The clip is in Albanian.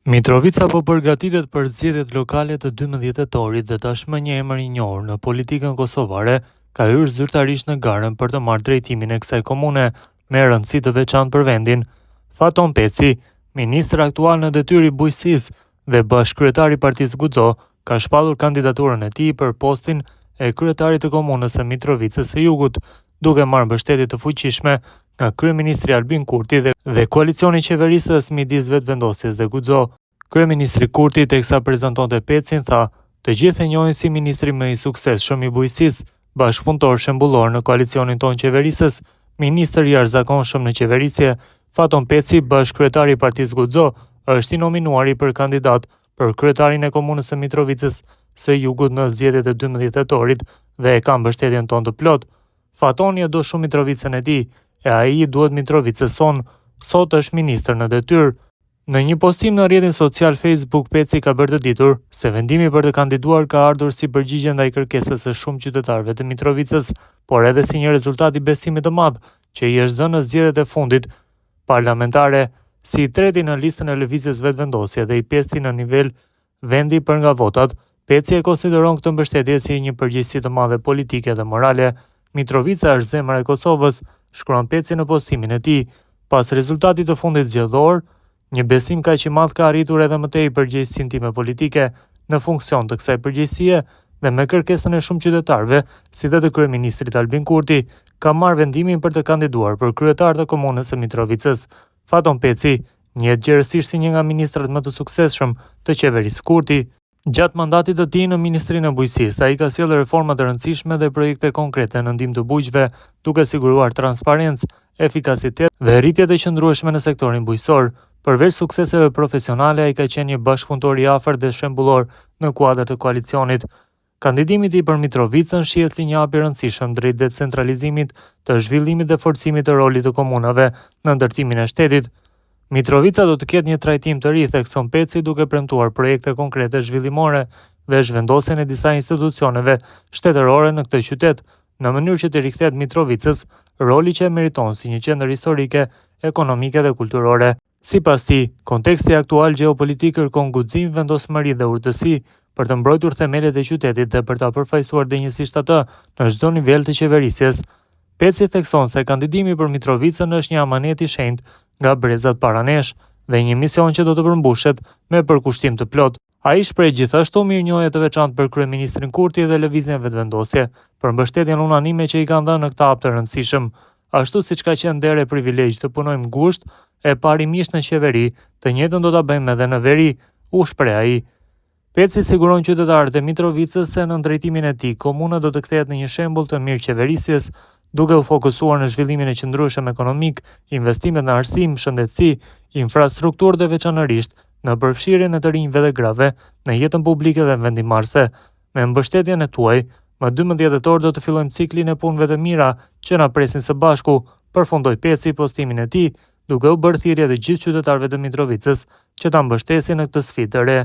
Mitrovica po përgatitet për zgjedhjet lokale të 12 tetorit dhe tashmë një emër i njohur në politikën kosovare ka hyrë zyrtarisht në garën për të marrë drejtimin e kësaj komune me rëndësi të veçantë për vendin. Faton Peci, ministër aktual në detyrë i bujqësisë dhe bashkëkryetari i Partisë Guxo, ka shpallur kandidaturën e tij për postin e kryetarit të komunës së Mitrovicës së Jugut, duke marrë mbështetje të fuqishme nga kryeministri Albin Kurti dhe koalicioni i qeverisës midis vetëvendosjes dhe Guxo. Kryeministri Kurti teksa prezantonte Pecin tha, të gjithë e njohin si ministri më i suksesshëm i bujqësisë, bashkëpunëtor shembullor në koalicionin tonë qeverisës, ministër i jashtëzakonshëm në qeverisje. Faton Peci, bashkëkryetari i Partisë Guxo, është i nominuari për kandidat për kryetarin e komunës së Mitrovicës së Jugut në zgjedhjet e 12 tetorit dhe e ka mbështetjen tonë të plotë. Fatoni e do shumë Mitrovicën e tij, e ai i duhet Mitrovicës son, sot është ministër në detyrë. Në një postim në rrjetin social Facebook, Peci ka bërë të ditur se vendimi për të kandiduar ka ardhur si përgjigje ndaj kërkesës së shumë qytetarëve të Mitrovicës, por edhe si një rezultat i besimit të madh që i është dhënë në zgjedhjet e fundit parlamentare, si i treti në listën e lëvizjes vetëvendosje dhe i pesti në nivel vendi për nga votat. Peci e konsideron këtë mbështetje si një përgjegjësi të madhe politike dhe morale. Mitrovica është zemra e Kosovës, shkruan Peci në postimin e tij. Pas rezultatit të fundit zgjedhor, një besim kaq i madh ka arritur edhe më tej përgjegjësinë time politike në funksion të kësaj përgjegjësie dhe me kërkesën e shumë qytetarëve, si dhe të kryeministrit Albin Kurti, ka marrë vendimin për të kandiduar për kryetar të komunës së Mitrovicës. Faton Peci njihet gjerësisht si një nga ministrat më të suksesshëm të qeverisë Kurti. Gjatë mandatit të tij në Ministrinë e Bujqësisë, ai ka sjellë reforma të rëndësishme dhe projekte konkrete në ndihmë të bujqëve, duke siguruar transparencë, efikasitet dhe rritje të qëndrueshme në sektorin bujqësor. Përveç sukseseve profesionale, ai ka qenë një bashkëpunëtor i afërt dhe shembullor në kuadër të koalicionit. Kandidimi i tij për Mitrovicën shihet si një hap i rëndësishëm drejt decentralizimit, të zhvillimit dhe forcimit të rolit të komunave në ndërtimin e shtetit. Mitrovica do të ketë një trajtim të ri, thekson Peci, duke premtuar projekte konkrete zhvillimore dhe zhvendosjen e disa institucioneve shtetërore në këtë qytet, në mënyrë që të rikthehet Mitrovicës roli që e meriton si një qendër historike, ekonomike dhe kulturore. Sipas tij, konteksti aktual gjeopolitik kërkon guxim, vendosmëri dhe urtësi për të mbrojtur themelet e qytetit dhe për ta përfaqësuar denjësisht atë në çdo nivel të qeverisjes. Peci thekson se kandidimi për Mitrovicën është një amanet i shenjtë nga brezat para nesh dhe një mision që do të përmbushet me përkushtim të plot. Ai shpreh gjithashtu mirënjohje të veçantë për kryeministrin Kurti dhe lëvizjen e vetëvendosje, për mbështetjen unanime që i kanë dhënë në këtë hap të rëndësishëm. Ashtu siç ka qenë nder e privilegj të punojmë ngushtë e parimisht në qeveri, të njëjtën do ta bëjmë edhe në veri, u shpreh ai. Peci siguron qytetarët e Mitrovicës se në drejtimin e tij komuna do të kthehet në një shembull të mirë qeverisjes, duke u fokusuar në zhvillimin e qëndrueshëm ekonomik, investimet në arsim, shëndetësi, infrastrukturë dhe veçanërisht në përfshirjen e të rinjve dhe grave në jetën publike dhe vendimarrëse. Me mbështetjen e tuaj, më 12 tetor do të fillojmë ciklin e punëve të mira që na presin së bashku, përfundoi Peci postimin e tij, duke u bërë thirrje të gjithë qytetarëve të Mitrovicës që ta mbështesin në këtë sfidë të re.